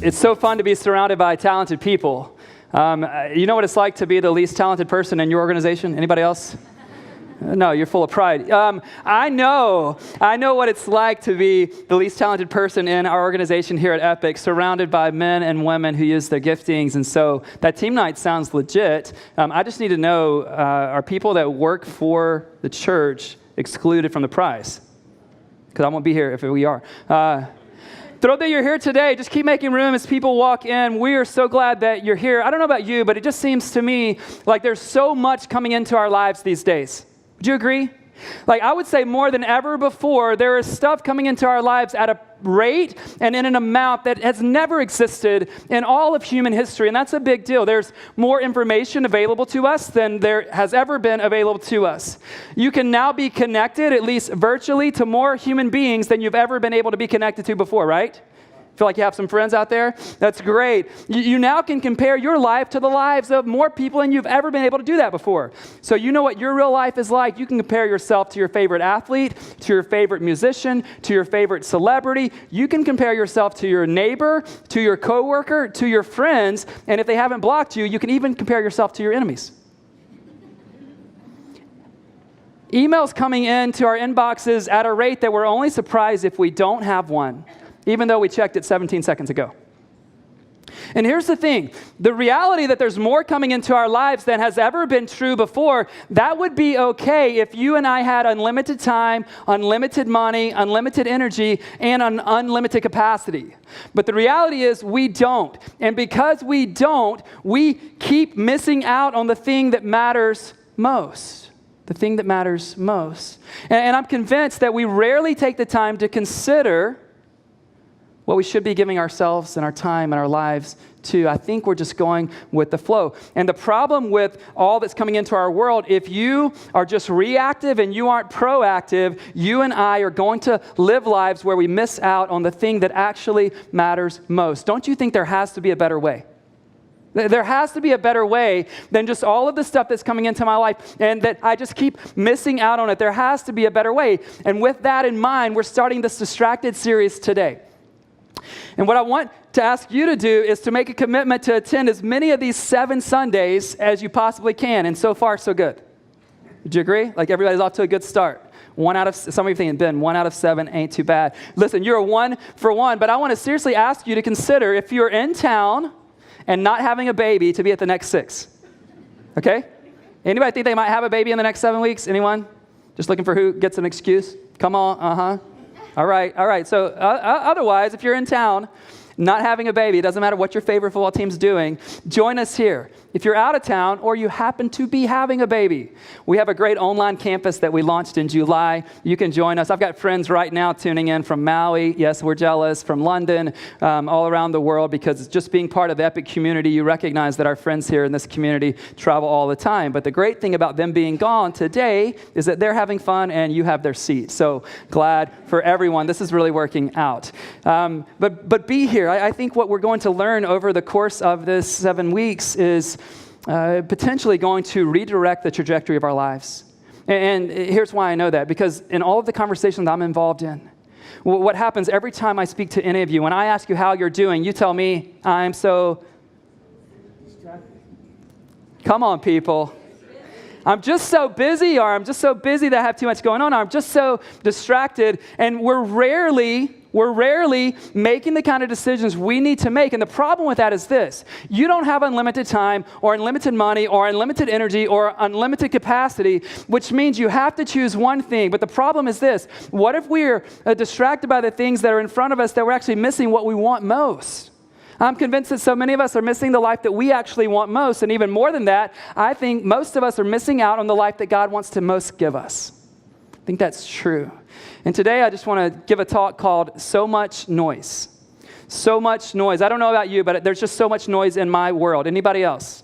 It's so fun to be surrounded by talented people. You know what it's like to be the least talented person in your organization? Anybody else? No, you're full of pride. I know what it's like to be the least talented person in our organization here at Epic, surrounded by men and women who use their giftings. And so that team night sounds legit. I just need to know, are people that work for the church excluded from the prize? Because I won't be here if we are. Thrilled that you're here today. Just keep making room as people walk in. We are so glad that you're here. I don't know about you, but it just seems to me like there's so much coming into our lives these days. Would you agree? Like, I would say more than ever before, there is stuff coming into our lives at a rate and in an amount that has never existed in all of human history, and that's a big deal. There's more information available to us than there has ever been available to us. You can now be connected, at least virtually, to more human beings than you've ever been able to be connected to before, right? Feel like you have some friends out there? That's great. You now can compare your life to the lives of more people than you've ever been able to do that before. So you know what your real life is like. You can compare yourself to your favorite athlete, to your favorite musician, to your favorite celebrity. You can compare yourself to your neighbor, to your coworker, to your friends, and if they haven't blocked you, you can even compare yourself to your enemies. Emails coming into our inboxes at a rate that we're only surprised if we don't have one, even though we checked it 17 seconds ago. And here's the thing. The reality that there's more coming into our lives than has ever been true before, that would be okay if you and I had unlimited time, unlimited money, unlimited energy, and an unlimited capacity. But the reality is we don't. And because we don't, we keep missing out on the thing that matters most. The thing that matters most. And I'm convinced that we rarely take the time to consider what we should be giving ourselves and our time and our lives to. I think we're just going with the flow. And the problem with all that's coming into our world, if you are just reactive and you aren't proactive, you and I are going to live lives where we miss out on the thing that actually matters most. Don't you think there has to be a better way? There has to be a better way than just all of the stuff that's coming into my life and that I just keep missing out on it. There has to be a better way. And with that in mind, we're starting this Distracted series today. And what I want to ask you to do is to make a commitment to attend as many of these 7 Sundays as you possibly can. And so far, so good. Would you agree? Like everybody's off to a good start. Some of you thinking, Ben, 1 out of 7 ain't too bad. Listen, you're a 1 for 1, but I want to seriously ask you to consider if you're in town and not having a baby to be at the next 6. Okay? Anybody think they might have a baby in the next 7 weeks? Anyone? Just looking for who gets an excuse? Come on, All right. So otherwise, if you're in town, not having a baby, it doesn't matter what your favorite football team's doing, join us here. If you're out of town or you happen to be having a baby, we have a great online campus that we launched in July. You can join us. I've got friends right now tuning in from Maui. Yes, we're jealous. From London, all around the world, because it's just being part of the Epic community, you recognize that our friends here in this community travel all the time. But the great thing about them being gone today is that they're having fun and you have their seat. So glad for everyone. This is really working out. But be here. I think what we're going to learn over the course of this 7 weeks is potentially going to redirect the trajectory of our lives. And here's why I know that, because in all of the conversations I'm involved in, what happens every time I speak to any of you, when I ask you how you're doing, you tell me, I'm so distracted. Come on, people. I'm just so busy, or I'm just so busy that I have too much going on, or I'm just so distracted, and we're rarely making the kind of decisions we need to make. And the problem with that is this. You don't have unlimited time or unlimited money or unlimited energy or unlimited capacity, which means you have to choose one thing. But the problem is this. What if we're distracted by the things that are in front of us that we're actually missing what we want most? I'm convinced that so many of us are missing the life that we actually want most. And even more than that, I think most of us are missing out on the life that God wants to most give us. I think that's true. And today I just want to give a talk called So Much Noise. So much noise. I don't know about you, but there's just so much noise in my world. Anybody else?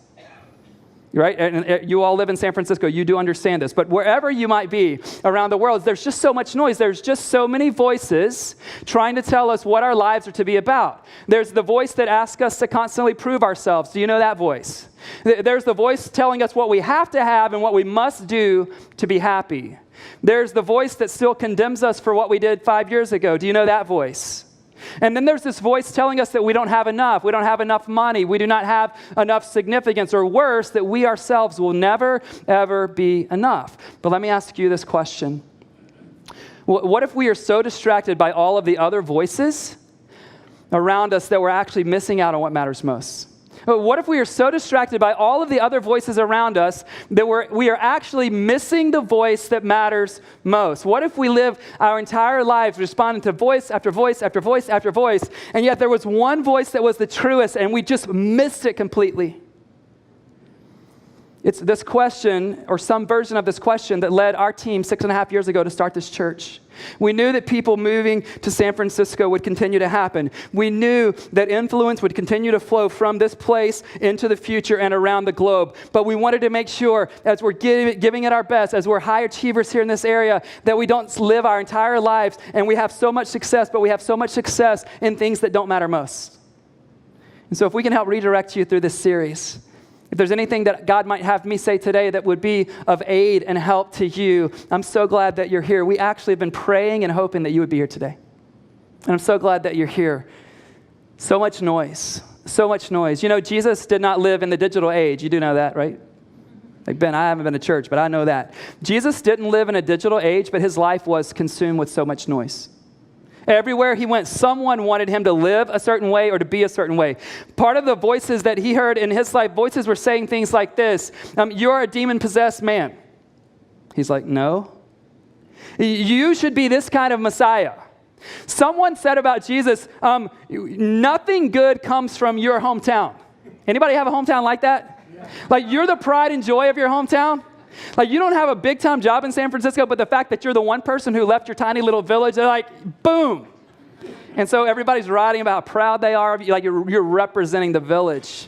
right? And you all live in San Francisco. You do understand this. But wherever you might be around the world, there's just so much noise. There's just so many voices trying to tell us what our lives are to be about. There's the voice that asks us to constantly prove ourselves. Do you know that voice? There's the voice telling us what we have to have and what we must do to be happy. There's the voice that still condemns us for what we did 5 years ago. Do you know that voice? And then there's this voice telling us that we don't have enough money, we do not have enough significance, or worse, that we ourselves will never, ever be enough. But let me ask you this question. What if we are so distracted by all of the other voices around us that we're actually missing out on what matters most? What if we are so distracted by all of the other voices around us that we are actually missing the voice that matters most? What if we live our entire lives responding to voice after voice after voice after voice, and yet there was one voice that was the truest and we just missed it completely? It's this question, or some version of this question, that led our team 6.5 years ago to start this church. We knew that people moving to San Francisco would continue to happen. We knew that influence would continue to flow from this place into the future and around the globe. But we wanted to make sure, as we're giving it our best, as we're high achievers here in this area, that we don't live our entire lives and we have so much success, but we have so much success in things that don't matter most. And so if we can help redirect you through this series, if there's anything that God might have me say today that would be of aid and help to you, I'm so glad that you're here. We actually have been praying and hoping that you would be here today. And I'm so glad that you're here. So much noise, so much noise. You know, Jesus did not live in the digital age. You do know that, right? Like, Ben, I haven't been to church, but I know that. Jesus didn't live in a digital age, but his life was consumed with so much noise. Everywhere he went, someone wanted him to live a certain way or to be a certain way. Part of the voices that he heard in his life, voices were saying things like this: you're a demon-possessed man. He's like, no. You should be this kind of Messiah. Someone said about Jesus, nothing good comes from your hometown. Anybody have a hometown like that? Yeah. Like, you're the pride and joy of your hometown? Like, you don't have a big-time job in San Francisco, but the fact that you're the one person who left your tiny little village, they're like, boom. And so everybody's writing about how proud they are of you, like you're representing the village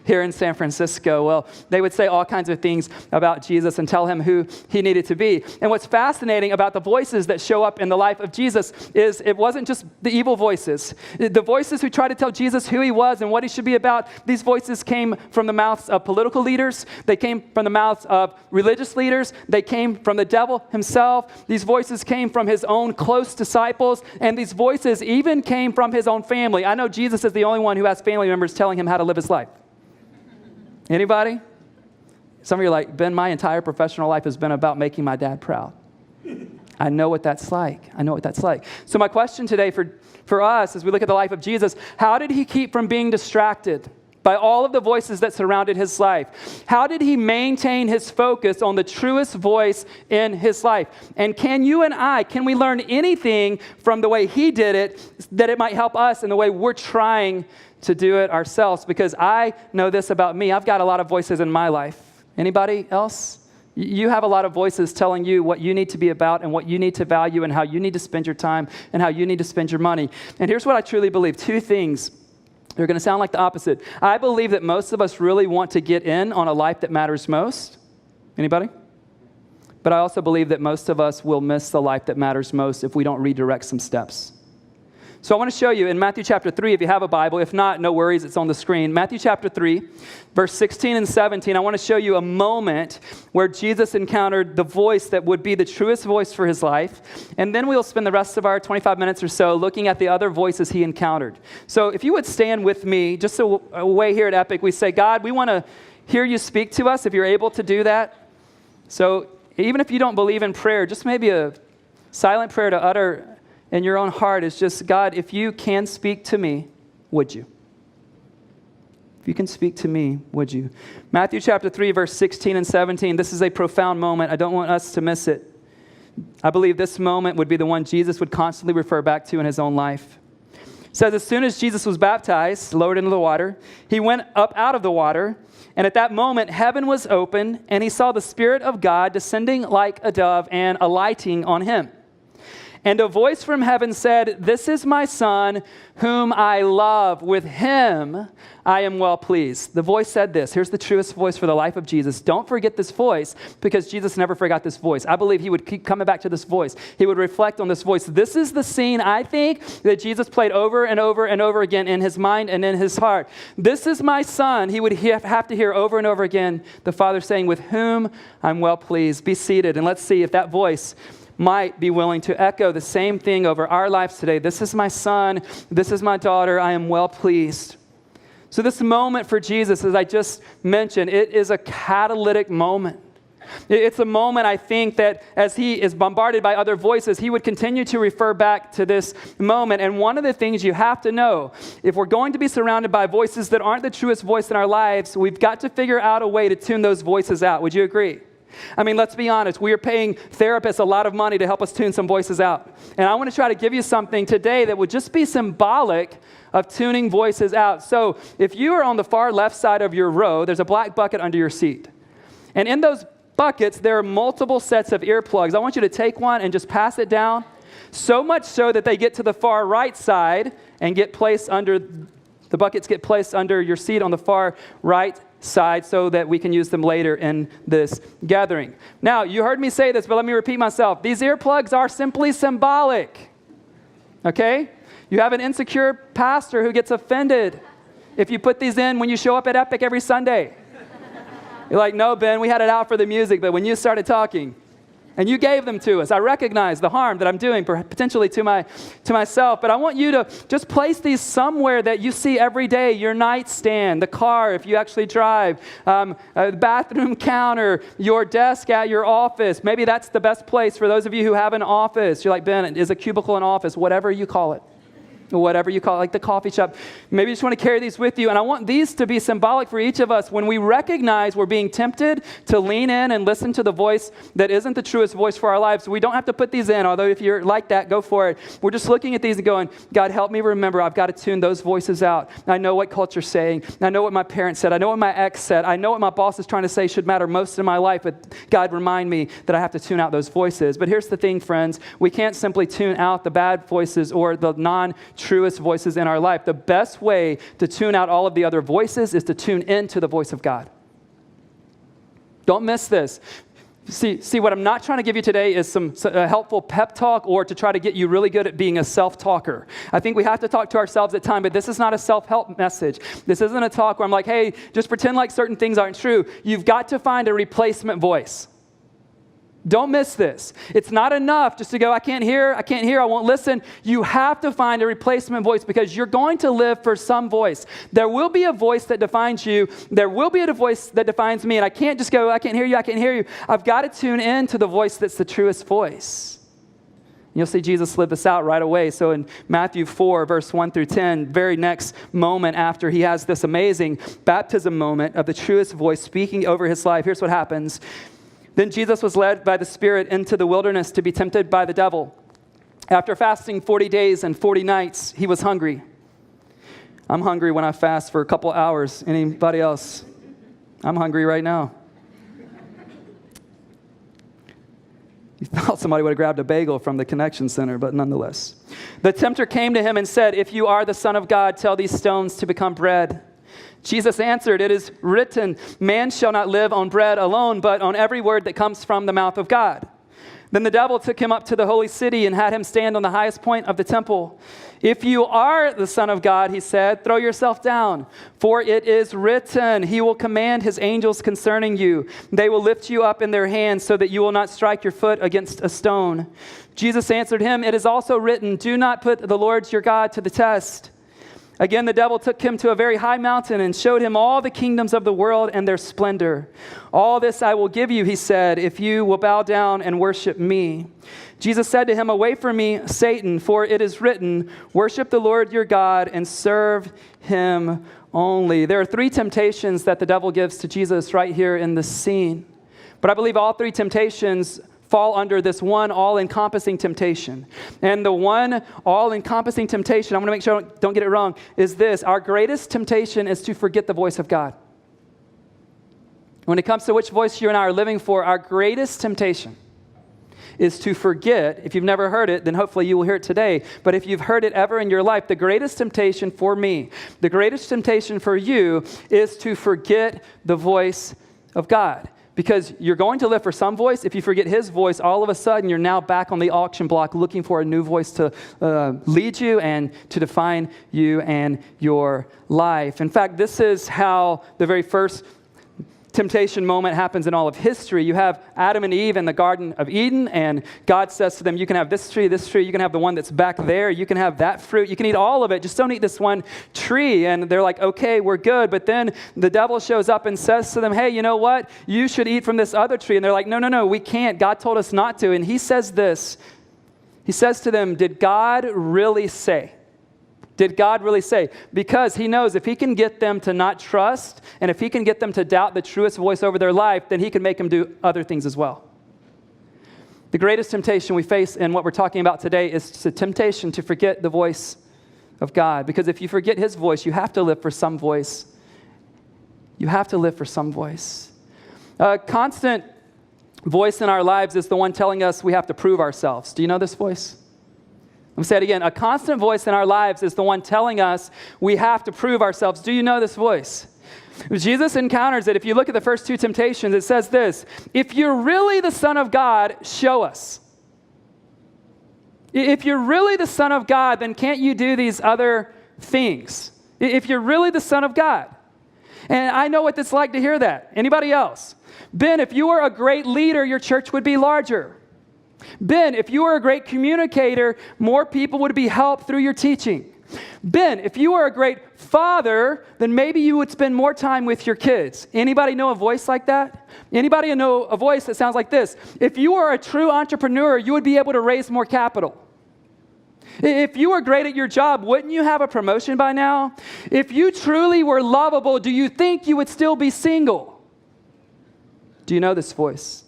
here in San Francisco. Well, they would say all kinds of things about Jesus and tell him who he needed to be. And what's fascinating about the voices that show up in the life of Jesus is it wasn't just the evil voices. The voices who tried to tell Jesus who he was and what he should be about, these voices came from the mouths of political leaders. They came from the mouths of religious leaders. They came from the devil himself. These voices came from his own close disciples. And these voices even came from his own family. I know Jesus is the only one who has family members telling him how to live his life. Anybody? Some of you are like, Ben, my entire professional life has been about making my dad proud. I know what that's like. I know what that's like. So my question today for us as we look at the life of Jesus, how did he keep from being distracted by all of the voices that surrounded his life? How did he maintain his focus on the truest voice in his life? And can you and I, can we learn anything from the way he did it that it might help us in the way we're trying to do it ourselves? Because I know this about me. I've got a lot of voices in my life. Anybody else? You have a lot of voices telling you what you need to be about and what you need to value and how you need to spend your time and how you need to spend your money. And here's what I truly believe. Two things. They're going to sound like the opposite. I believe that most of us really want to get in on a life that matters most. Anybody? But I also believe that most of us will miss the life that matters most if we don't redirect some steps. So I want to show you in Matthew chapter 3, if you have a Bible. If not, no worries, it's on the screen. Matthew chapter 3, verse 16 and 17, I want to show you a moment where Jesus encountered the voice that would be the truest voice for his life. And then we'll spend the rest of our 25 minutes or so looking at the other voices he encountered. So if you would stand with me, just a way here at Epic, we say, God, we want to hear you speak to us if you're able to do that. So even if you don't believe in prayer, just maybe a silent prayer to utter in your own heart is just, God, if you can speak to me, would you? If you can speak to me, would you? Matthew chapter 3, verse 16 and 17. This is a profound moment. I don't want us to miss it. I believe this moment would be the one Jesus would constantly refer back to in his own life. It says, as soon as Jesus was baptized, lowered into the water, he went up out of the water, and at that moment, heaven was open, and he saw the Spirit of God descending like a dove and alighting on him. And a voice from heaven said, "This is my son, whom I love. With him I am well pleased." The voice said this. Here's the truest voice for the life of Jesus. Don't forget this voice, because Jesus never forgot this voice. I believe he would keep coming back to this voice. He would reflect on this voice. This is the scene, I think, that Jesus played over and over and over again in his mind and in his heart. This is my son. He would have to hear over and over again the Father saying, "With whom I'm well pleased." Be seated, and let's see if that voice might be willing to echo the same thing over our lives today. This is my son. This is my daughter. I am well pleased. So this moment for Jesus, as I just mentioned, it is a catalytic moment. It's a moment, I think, that as he is bombarded by other voices, he would continue to refer back to this moment. And one of the things you have to know, if we're going to be surrounded by voices that aren't the truest voice in our lives, we've got to figure out a way to tune those voices out. Would you agree? I mean, let's be honest. We are paying therapists a lot of money to help us tune some voices out. And I want to try to give you something today that would just be symbolic of tuning voices out. So if you are on the far left side of your row, there's a black bucket under your seat. And in those buckets, there are multiple sets of earplugs. I want you to take one and just pass it down, so much so that they get to the far right side and get placed under, the buckets get placed under your seat on the far right side so that we can use them later in this gathering. Now, you heard me say this, but let me repeat myself. These earplugs are simply symbolic, okay? You have an insecure pastor who gets offended if you put these in when you show up at Epic every Sunday. You're like, "No, Ben, we had it out for the music, but when you started talking," and you gave them to us. I recognize the harm that I'm doing potentially to myself, but I want you to just place these somewhere that you see every day: your nightstand, the car if you actually drive, the bathroom counter, your desk at your office. Maybe that's the best place for those of you who have an office. You're like, "Ben, is a cubicle an office?" Whatever you call it. Whatever you call it, like the coffee shop. Maybe you just want to carry these with you. And I want these to be symbolic for each of us when we recognize we're being tempted to lean in and listen to the voice that isn't the truest voice for our lives. We don't have to put these in, although if you're like that, go for it. We're just looking at these and going, "God, help me remember I've got to tune those voices out. I know what culture's saying. I know what my parents said. I know what my ex said. I know what my boss is trying to say should matter most in my life, but God, remind me that I have to tune out those voices." But here's the thing, friends. We can't simply tune out the bad voices or the non-truest voices in our life. The best way to tune out all of the other voices is to tune into the voice of God. Don't miss this. See, what I'm not trying to give you today is some helpful pep talk or to try to get you really good at being a self-talker. I think we have to talk to ourselves at times, but this is not a self-help message. This isn't a talk where I'm like, "Hey, just pretend like certain things aren't true." You've got to find a replacement voice. Don't miss this. It's not enough just to go, I can't hear, I won't listen. You have to find a replacement voice, because you're going to live for some voice. There will be a voice that defines you. There will be a voice that defines me. And I can't just go, I can't hear you. I've got to tune in to the voice that's the truest voice. You'll see Jesus live this out right away. So in Matthew 4, verse 1 through 10, very next moment after he has this amazing baptism moment of the truest voice speaking over his life, here's what happens. Then Jesus was led by the Spirit into the wilderness to be tempted by the devil. After fasting 40 days and 40 nights, he was hungry. I'm hungry when I fast for a couple hours. Anybody else? I'm hungry right now. You thought somebody would have grabbed a bagel from the Connection Center, but nonetheless. The tempter came to him and said, "If you are the Son of God, tell these stones to become bread." Jesus answered, "It is written, man shall not live on bread alone, but on every word that comes from the mouth of God." Then the devil took him up to the holy city and had him stand on the highest point of the temple. "If you are the Son of God," he said, "throw yourself down, for it is written, he will command his angels concerning you. They will lift you up in their hands so that you will not strike your foot against a stone." Jesus answered him, "It is also written, do not put the Lord your God to the test." Again, the devil took him to a very high mountain and showed him all the kingdoms of the world and their splendor. "All this I will give you," he said, "if you will bow down and worship me." Jesus said to him, "Away from me, Satan, for it is written, worship the Lord your God and serve him only." There are three temptations that the devil gives to Jesus right here in this scene. But I believe all three temptations fall under this one all-encompassing temptation. And the one all-encompassing temptation, I'm going to make sure I don't get it wrong, is this. Our greatest temptation is to forget the voice of God. When it comes to which voice you and I are living for, our greatest temptation is to forget. If you've never heard it, then hopefully you will hear it today. But if you've heard it ever in your life, the greatest temptation for me, the greatest temptation for you is to forget the voice of God. Because you're going to live for some voice. If you forget his voice, all of a sudden you're now back on the auction block looking for a new voice to lead you and to define you and your life. In fact, this is how the very first temptation moment happens in all of history. You have Adam and Eve in the Garden of Eden, and God says to them, you can have this tree, you can have the one that's back there, you can have that fruit, you can eat all of it, just don't eat this one tree. And they're like, okay, we're good. But then the devil shows up and says to them, hey, you know what? You should eat from this other tree. And they're like, no, we can't. God told us not to. And he says this, he says to them, did God really say? Did God really say? Because he knows if he can get them to not trust, and if he can get them to doubt the truest voice over their life, then he can make them do other things as well. The greatest temptation we face in what we're talking about today is the temptation to forget the voice of God. Because if you forget his voice, you have to live for some voice. You have to live for some voice. A constant voice in our lives is the one telling us we have to prove ourselves. Do you know this voice? Let me say it again. A constant voice in our lives is the one telling us we have to prove ourselves. Do you know this voice? Jesus encounters it. If you look at the first two temptations, it says this, if you're really the Son of God, show us. If you're really the Son of God, then can't you do these other things? If you're really the Son of God. And I know what it's like to hear that. Anybody else? Ben, if you were a great leader, your church would be larger. Ben, if you were a great communicator, more people would be helped through your teaching. Ben, if you were a great father, then maybe you would spend more time with your kids. Anybody know a voice like that? Anybody know a voice that sounds like this? If you were a true entrepreneur, you would be able to raise more capital. If you were great at your job, wouldn't you have a promotion by now? If you truly were lovable, do you think you would still be single? Do you know this voice?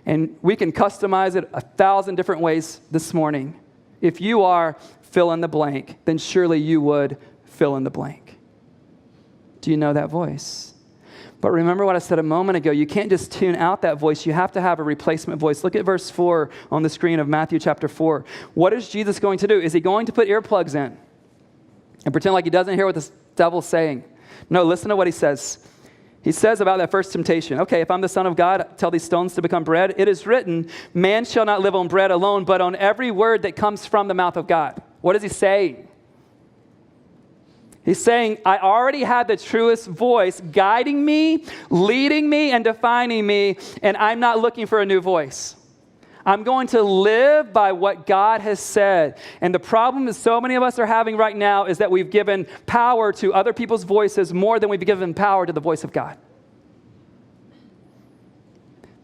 And we can customize it 1,000 different ways this morning. If you are fill in the blank, then surely you would fill in the blank. Do you know that voice? But remember what I said a moment ago. You can't just tune out that voice. You have to have a replacement voice. Look at verse 4 on the screen of Matthew chapter 4. What is Jesus going to do? Is he going to put earplugs in and pretend like he doesn't hear what the devil's saying? No, listen to what he says. He says about that first temptation, okay, if I'm the Son of God, tell these stones to become bread. It is written, man shall not live on bread alone, but on every word that comes from the mouth of God. What is he saying? He's saying, I already had the truest voice guiding me, leading me, and defining me, and I'm not looking for a new voice. I'm going to live by what God has said. And the problem that so many of us are having right now is that we've given power to other people's voices more than we've given power to the voice of God.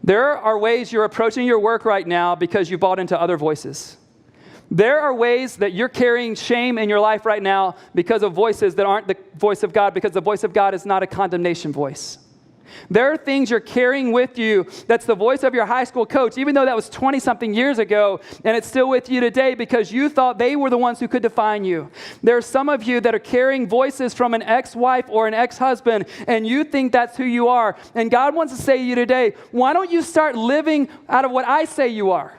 There are ways you're approaching your work right now because you bought into other voices. There are ways that you're carrying shame in your life right now because of voices that aren't the voice of God, because the voice of God is not a condemnation voice. There are things you're carrying with you that's the voice of your high school coach, even though that was 20-something years ago, and it's still with you today because you thought they were the ones who could define you. There are some of you that are carrying voices from an ex-wife or an ex-husband, and you think that's who you are. And God wants to say to you today, why don't you start living out of what I say you are?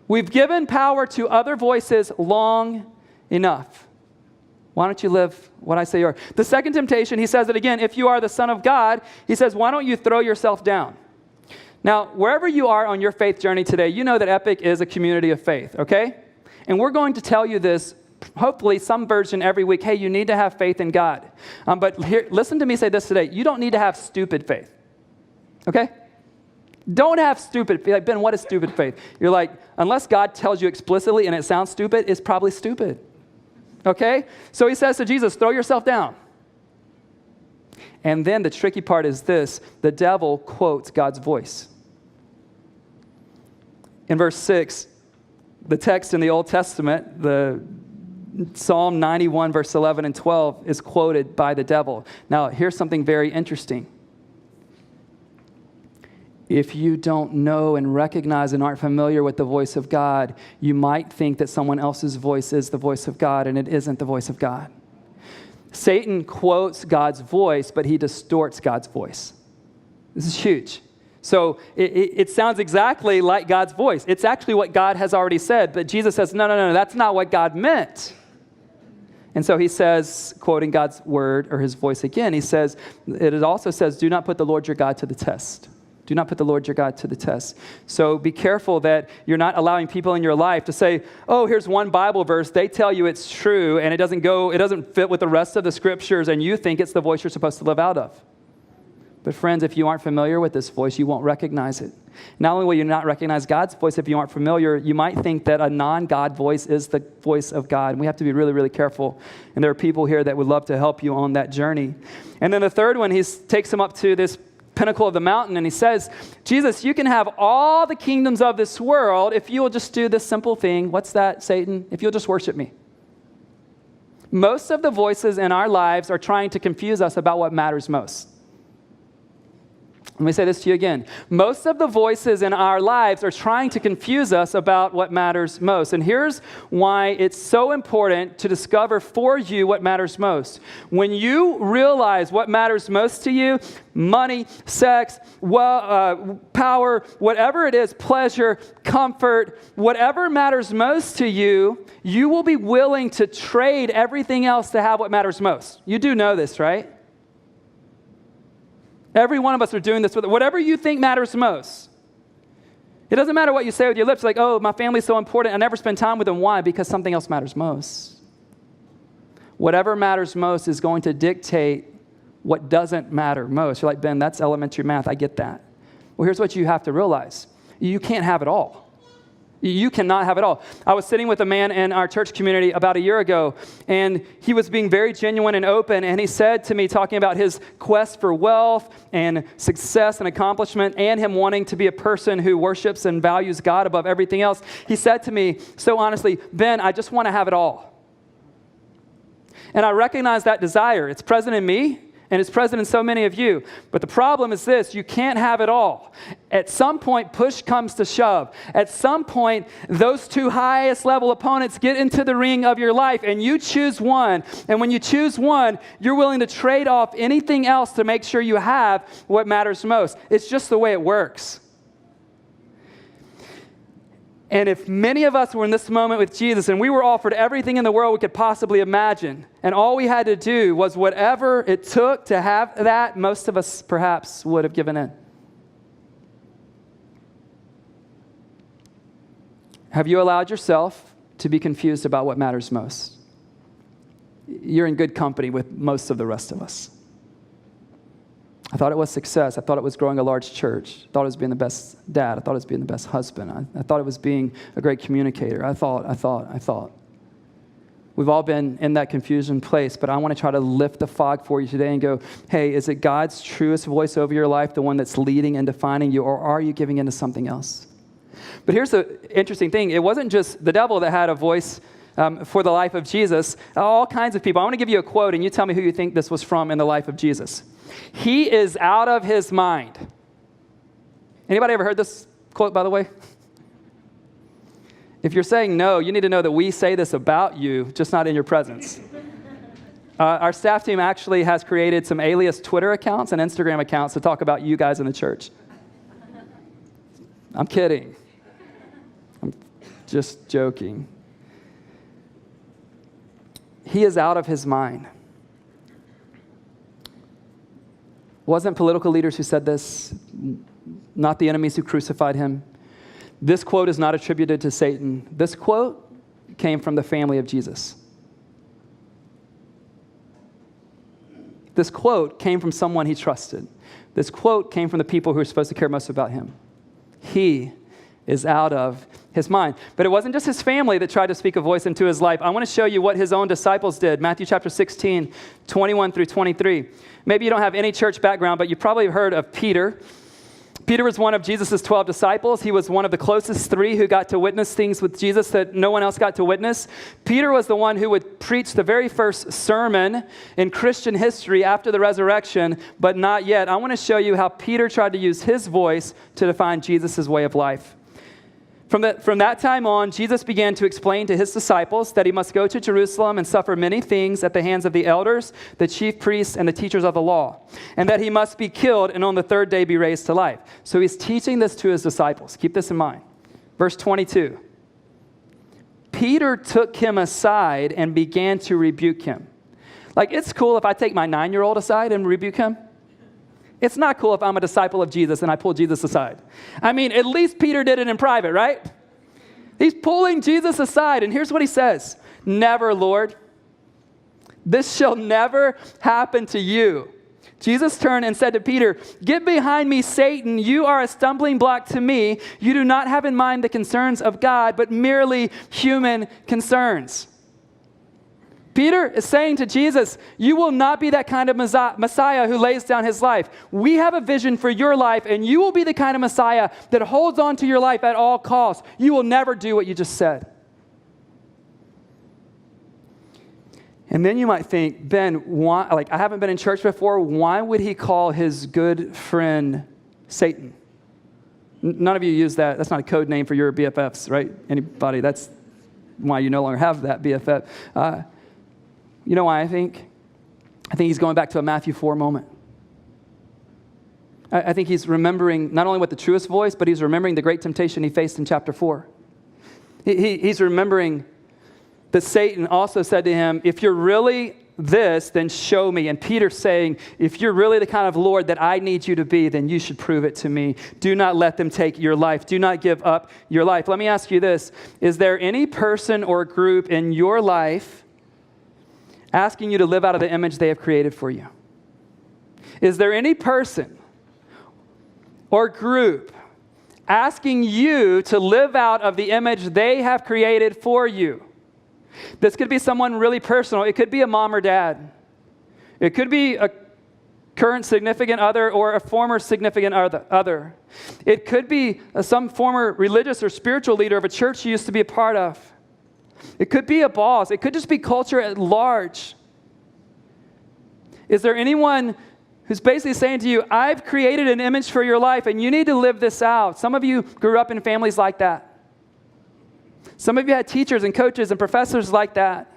We've given power to other voices long enough. Why don't you live what I say you are? The second temptation, he says it again, if you are the Son of God, he says, why don't you throw yourself down? Now, wherever you are on your faith journey today, you know that Epic is a community of faith, okay? And we're going to tell you this, hopefully some version every week, hey, you need to have faith in God. But here, listen to me say this today, you don't need to have stupid faith, okay? Don't have stupid faith. Like, Ben, what is stupid faith? You're like, unless God tells you explicitly and it sounds stupid, it's probably stupid. Okay? So he says to Jesus, throw yourself down. And then the tricky part is this. The devil quotes God's voice. In verse 6, the text in the Old Testament, the Psalm 91, verse 11 and 12, is quoted by the devil. Now, here's something very interesting. If you don't know and recognize and aren't familiar with the voice of God, you might think that someone else's voice is the voice of God, and it isn't the voice of God. Satan quotes God's voice, but he distorts God's voice. This is huge. So it sounds exactly like God's voice. It's actually what God has already said. But Jesus says, no, that's not what God meant. And so he says, quoting God's word or his voice again, he says, it also says, do not put the Lord your God to the test. Do not put the Lord your God to the test. So be careful that you're not allowing people in your life to say, oh, here's one Bible verse. They tell you it's true, and it doesn't fit with the rest of the scriptures, and you think it's the voice you're supposed to live out of. But friends, if you aren't familiar with this voice, you won't recognize it. Not only will you not recognize God's voice if you aren't familiar, you might think that a non-God voice is the voice of God. And we have to be really, really careful. And there are people here that would love to help you on that journey. And then the third one, he takes him up to this pinnacle of the mountain, and he says, Jesus, you can have all the kingdoms of this world if you will just do this simple thing. What's that, Satan? If you'll just worship me. Most of the voices in our lives are trying to confuse us about what matters most. Let me say this to you again. Most of the voices in our lives are trying to confuse us about what matters most. And here's why it's so important to discover for you what matters most. When you realize what matters most to you, money, sex, power, whatever it is, pleasure, comfort, whatever matters most to you, you will be willing to trade everything else to have what matters most. You do know this, right? Every one of us are doing this with whatever you think matters most. It doesn't matter what you say with your lips, like, oh, my family's so important, I never spend time with them. Why? Because something else matters most. Whatever matters most is going to dictate what doesn't matter most. You're like, Ben, that's elementary math. I get that. Well, here's what you have to realize. You can't have it all. You cannot have it all. I was sitting with a man in our church community about a year ago, and he was being very genuine and open, and he said to me, talking about his quest for wealth and success and accomplishment, and him wanting to be a person who worships and values God above everything else, he said to me, so honestly, Ben, I just want to have it all. And I recognize that desire. It's present in me, and it's present in so many of you. But the problem is this: you can't have it all. At some point, push comes to shove. At some point, those two highest level opponents get into the ring of your life, and you choose one. And when you choose one, you're willing to trade off anything else to make sure you have what matters most. It's just the way it works. And if many of us were in this moment with Jesus and we were offered everything in the world we could possibly imagine, and all we had to do was whatever it took to have that, most of us perhaps would have given in. Have you allowed yourself to be confused about what matters most? You're in good company with most of the rest of us. I thought it was success. I thought it was growing a large church. I thought it was being the best dad. I thought it was being the best husband. I thought it was being a great communicator. I thought. We've all been in that confusion place, but I want to try to lift the fog for you today and go, hey, is it God's truest voice over your life, the one that's leading and defining you, or are you giving into something else? But here's the interesting thing. It wasn't just the devil that had a voice for the life of Jesus. All kinds of people. I want to give you a quote, and you tell me who you think this was from in the life of Jesus. He is out of his mind. Anybody ever heard this quote, by the way? If you're saying no, you need to know that we say this about you, just not in your presence. Our staff team actually has created some alias Twitter accounts and Instagram accounts to talk about you guys in the church. I'm kidding. I'm just joking. He is out of his mind. Wasn't political leaders who said this, not the enemies who crucified him. This quote is not attributed to Satan. This quote came from the family of Jesus. This quote came from someone he trusted. This quote came from the people who were supposed to care most about him. He is out of his mind. But it wasn't just his family that tried to speak a voice into his life. I want to show you what his own disciples did. Matthew chapter 16, 21 through 23. Maybe you don't have any church background, but you probably have heard of Peter. Peter was one of Jesus' 12 disciples. He was one of the closest three who got to witness things with Jesus that no one else got to witness. Peter was the one who would preach the very first sermon in Christian history after the resurrection, but not yet. I want to show you how Peter tried to use his voice to define Jesus' way of life. From that time on, Jesus began to explain to his disciples that he must go to Jerusalem and suffer many things at the hands of the elders, the chief priests, and the teachers of the law, and that he must be killed and on the third day be raised to life. So he's teaching this to his disciples. Keep this in mind. Verse 22. Peter took him aside and began to rebuke him. Like, it's cool if I take my 9-year-old aside and rebuke him. It's not cool if I'm a disciple of Jesus and I pull Jesus aside. I mean, at least Peter did it in private, right? He's pulling Jesus aside, and here's what he says. Never, Lord. This shall never happen to you. Jesus turned and said to Peter, get behind me, Satan. You are a stumbling block to me. You do not have in mind the concerns of God, but merely human concerns. Peter is saying to Jesus, you will not be that kind of Messiah who lays down his life. We have a vision for your life, and you will be the kind of Messiah that holds on to your life at all costs. You will never do what you just said. And then you might think, Ben, why, like, I haven't been in church before. Why would he call his good friend Satan? None of you use that. That's not a code name for your BFFs, right? Anybody? That's why you no longer have that BFF. You know why I think? I think he's going back to a Matthew 4 moment. I think he's remembering not only what the truest voice, but he's remembering the great temptation he faced in chapter 4. He's remembering that Satan also said to him, if you're really this, then show me. And Peter's saying, if you're really the kind of Lord that I need you to be, then you should prove it to me. Do not let them take your life. Do not give up your life. Let me ask you this. Is there any person or group in your life asking you to live out of the image they have created for you? Is there any person or group asking you to live out of the image they have created for you? This could be someone really personal. It could be a mom or dad. It could be a current significant other or a former significant other. It could be some former religious or spiritual leader of a church you used to be a part of. It could be a boss. It could just be culture at large. Is there anyone who's basically saying to you, I've created an image for your life and you need to live this out? Some of you grew up in families like that. Some of you had teachers and coaches and professors like that.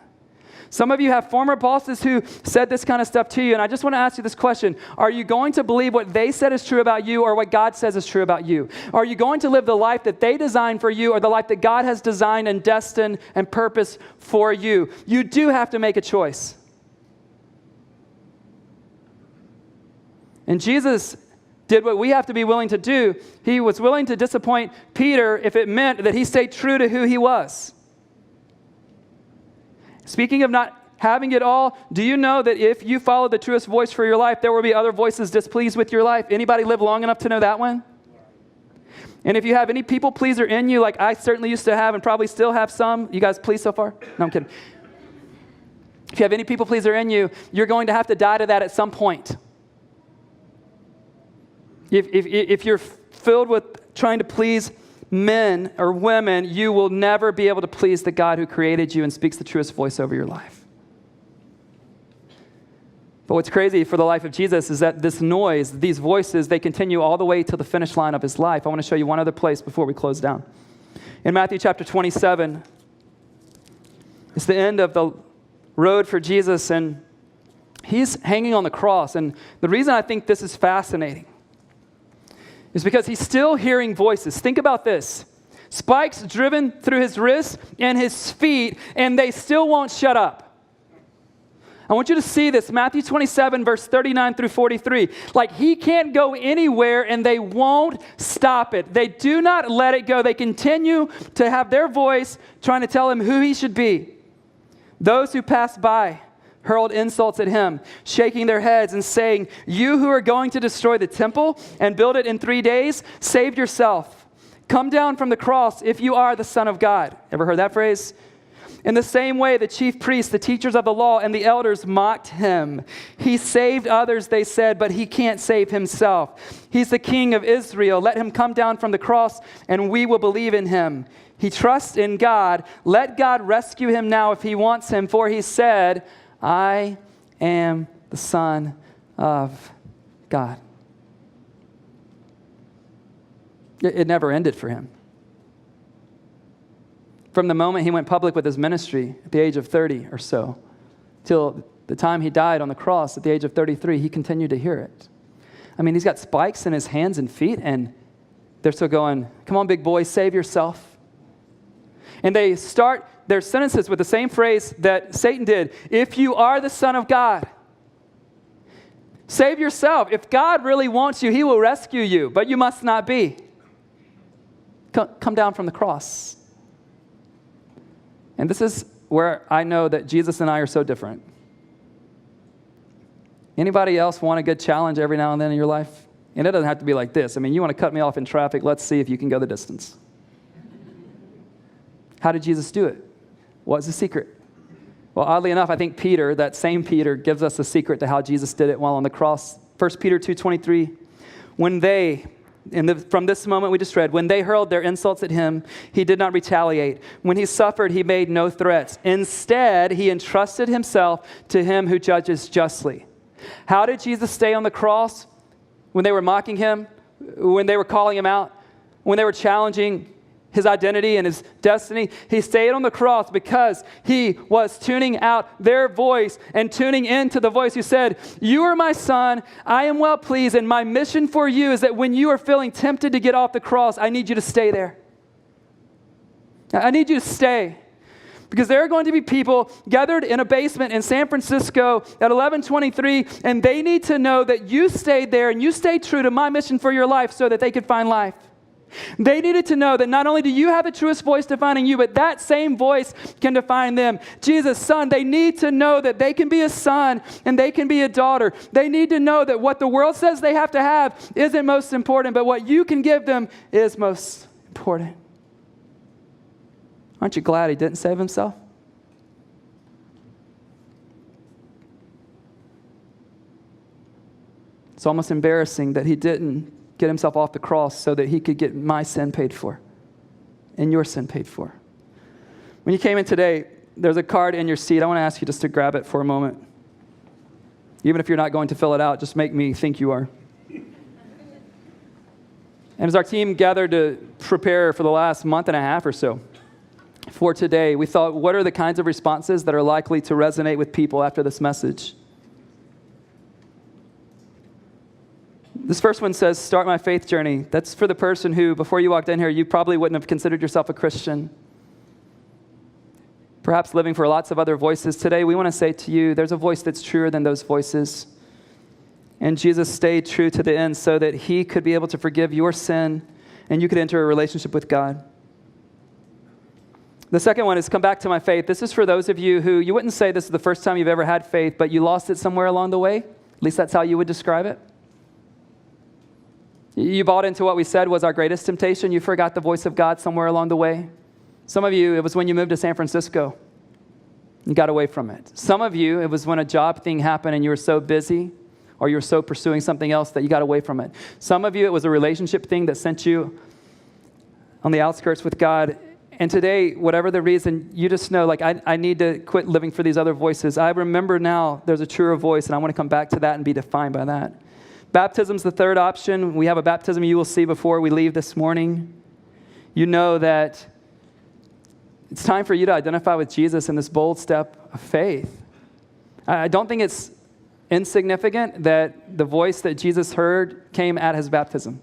Some of you have former bosses who said this kind of stuff to you. And I just want to ask you this question. Are you going to believe what they said is true about you or what God says is true about you? Are you going to live the life that they designed for you or the life that God has designed and destined and purposed for you? You do have to make a choice. And Jesus did what we have to be willing to do. He was willing to disappoint Peter if it meant that he stayed true to who he was. Speaking of not having it all, do you know that if you follow the truest voice for your life, there will be other voices displeased with your life? Anybody live long enough to know that one? And if you have any people pleaser in you, like I certainly used to have and probably still have some, you guys pleased so far? No, I'm kidding. If you have any people pleaser in you, you're going to have to die to that at some point. If you're filled with trying to please men or women, you will never be able to please the God who created you and speaks the truest voice over your life. But what's crazy for the life of Jesus is that this noise, these voices, they continue all the way to the finish line of his life. I want to show you one other place before we close down. In Matthew chapter 27, it's the end of the road for Jesus, and he's hanging on the cross. And the reason I think this is fascinating is because he's still hearing voices. Think about this. Spikes driven through his wrists and his feet, and they still won't shut up. I want you to see this. Matthew 27, verse 39 through 43. Like, he can't go anywhere, and they won't stop it. They do not let it go. They continue to have their voice trying to tell him who he should be. Those who passed by hurled insults at him, shaking their heads and saying, you who are going to destroy the temple and build it in 3 days, save yourself. Come down from the cross if you are the Son of God. Ever heard that phrase? In the same way, the chief priests, the teachers of the law, and the elders mocked him. He saved others, they said, but he can't save himself. He's the King of Israel. Let him come down from the cross, and we will believe in him. He trusts in God. Let God rescue him now if he wants him, for he said, I am the Son of God. It never ended for him. From the moment he went public with his ministry at the age of 30 or so, till the time he died on the cross at the age of 33, he continued to hear it. I mean, he's got spikes in his hands and feet, and they're still going, come on, big boy, save yourself. And they start their sentences with the same phrase that Satan did. If you are the Son of God, save yourself. If God really wants you, he will rescue you, but you must not be. Come down from the cross. And this is where I know that Jesus and I are so different. Anybody else want a good challenge every now and then in your life? And it doesn't have to be like this. I mean, you want to cut me off in traffic, let's see if you can go the distance. How did Jesus do it? What's the secret? Well, oddly enough, I think Peter, that same Peter, gives us a secret to how Jesus did it while on the cross. 1 Peter 2:23, from this moment we just read, when they hurled their insults at him, he did not retaliate. When he suffered, he made no threats. Instead, he entrusted himself to him who judges justly. How did Jesus stay on the cross when they were mocking him, when they were calling him out, when they were challenging his identity and his destiny? He stayed on the cross because he was tuning out their voice and tuning into the voice who said, you are my son, I am well pleased, and my mission for you is that when you are feeling tempted to get off the cross, I need you to stay there. I need you to stay. Because there are going to be people gathered in a basement in San Francisco at 11:23, and they need to know that you stayed there and you stayed true to my mission for your life so that they could find life. They needed to know that not only do you have the truest voice defining you, but that same voice can define them. Jesus' son, they need to know that they can be a son and they can be a daughter. They need to know that what the world says they have to have isn't most important, but what you can give them is most important. Aren't you glad he didn't save himself? It's almost embarrassing that he didn't get himself off the cross so that he could get my sin paid for and your sin paid for. When you came in today, there's a card in your seat. I want to ask you just to grab it for a moment. Even if you're not going to fill it out, just make me think you are. And as our team gathered to prepare for the last month and a half or so for today, we thought, what are the kinds of responses that are likely to resonate with people after this message? This first one says, start my faith journey. That's for the person who, before you walked in here, you probably wouldn't have considered yourself a Christian. Perhaps living for lots of other voices. Today, we want to say to you, there's a voice that's truer than those voices. And Jesus stayed true to the end so that he could be able to forgive your sin and you could enter a relationship with God. The second one is come back to my faith. This is for those of you who, you wouldn't say this is the first time you've ever had faith, but you lost it somewhere along the way. At least that's how you would describe it. You bought into what we said was our greatest temptation. You forgot the voice of God somewhere along the way. Some of you, it was when you moved to San Francisco. You got away from it. Some of you, it was when a job thing happened and you were so busy or you were so pursuing something else that you got away from it. Some of you, it was a relationship thing that sent you on the outskirts with God. And today, whatever the reason, you just know, like, I need to quit living for these other voices. I remember now there's a truer voice, and I want to come back to that and be defined by that. Baptism's the third option. We have a baptism you will see before we leave this morning. You know that it's time for you to identify with Jesus in this bold step of faith. I don't think it's insignificant that the voice that Jesus heard came at his baptism.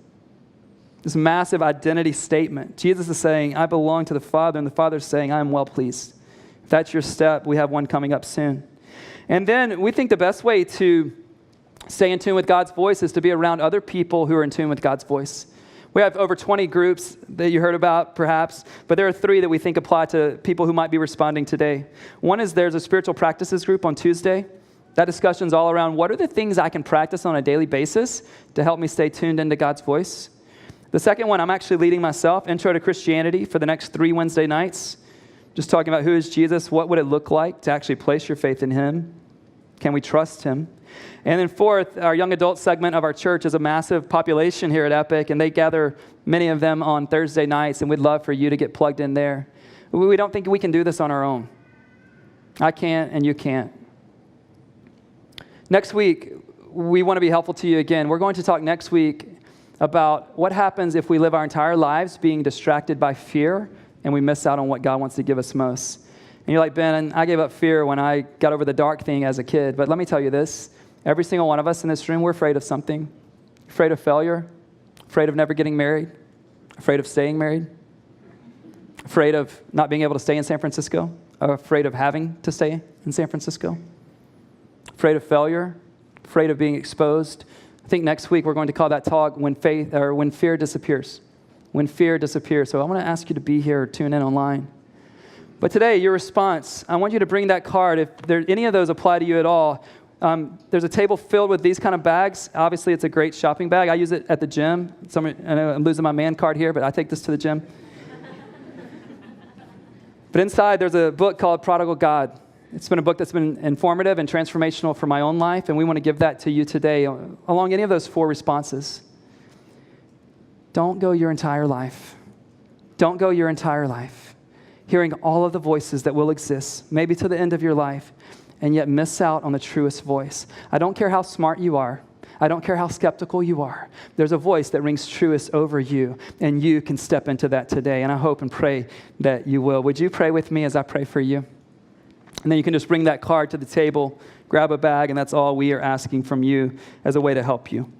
This massive identity statement. Jesus is saying, I belong to the Father, and the Father is saying, I am well pleased. If that's your step, we have one coming up soon. And then we think the best way to stay in tune with God's voice is to be around other people who are in tune with God's voice. We have over 20 groups that you heard about, perhaps, but there are 3 that we think apply to people who might be responding today. One is there's a spiritual practices group on Tuesday. That discussion's all around what are the things I can practice on a daily basis to help me stay tuned into God's voice. The second one, I'm actually leading myself, Intro to Christianity, for the next 3 Wednesday nights. Just talking about who is Jesus, what would it look like to actually place your faith in him? Can we trust him? And then fourth, our young adult segment of our church is a massive population here at Epic, and they gather, many of them, on Thursday nights, and we'd love for you to get plugged in there. We don't think we can do this on our own. I can't, and you can't. Next week, we want to be helpful to you again. We're going to talk next week about what happens if we live our entire lives being distracted by fear and we miss out on what God wants to give us most. And you're like, Ben, I gave up fear when I got over the dark thing as a kid. But let me tell you this. Every single one of us in this room, we're afraid of something. Afraid of failure. Afraid of never getting married. Afraid of staying married. Afraid of not being able to stay in San Francisco. Afraid of having to stay in San Francisco. Afraid of failure. Afraid of being exposed. I think next week we're going to call that talk when fear disappears. When fear disappears. So I want to ask you to be here or tune in online. But today, your response, I want you to bring that card. If any of those apply to you at all, there's a table filled with these kind of bags. Obviously, it's a great shopping bag. I use it at the gym. I know I'm losing my man card here, but I take this to the gym. But inside, there's a book called Prodigal God. It's been a book that's been informative and transformational for my own life, and we want to give that to you today along any of those 4 responses. Don't go your entire life. Don't go your entire life hearing all of the voices that will exist, maybe to the end of your life, and yet miss out on the truest voice. I don't care how smart you are. I don't care how skeptical you are. There's a voice that rings truest over you, and you can step into that today, and I hope and pray that you will. Would you pray with me as I pray for you? And then you can just bring that card to the table, grab a bag, and that's all we are asking from you as a way to help you.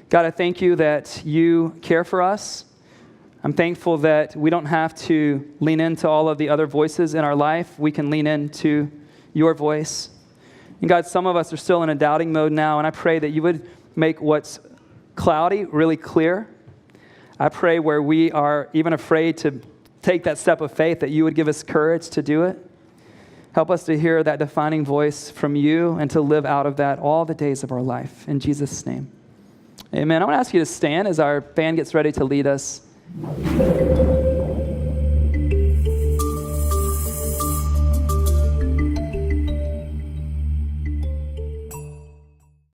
God, I thank you that you care for us. I'm thankful that we don't have to lean into all of the other voices in our life. We can lean into your voice. And God, some of us are still in a doubting mode now, and I pray that you would make what's cloudy really clear. I pray where we are even afraid to take that step of faith, that you would give us courage to do it. Help us to hear that defining voice from you and to live out of that all the days of our life. In Jesus' name, amen. I want to ask you to stand as our band gets ready to lead us.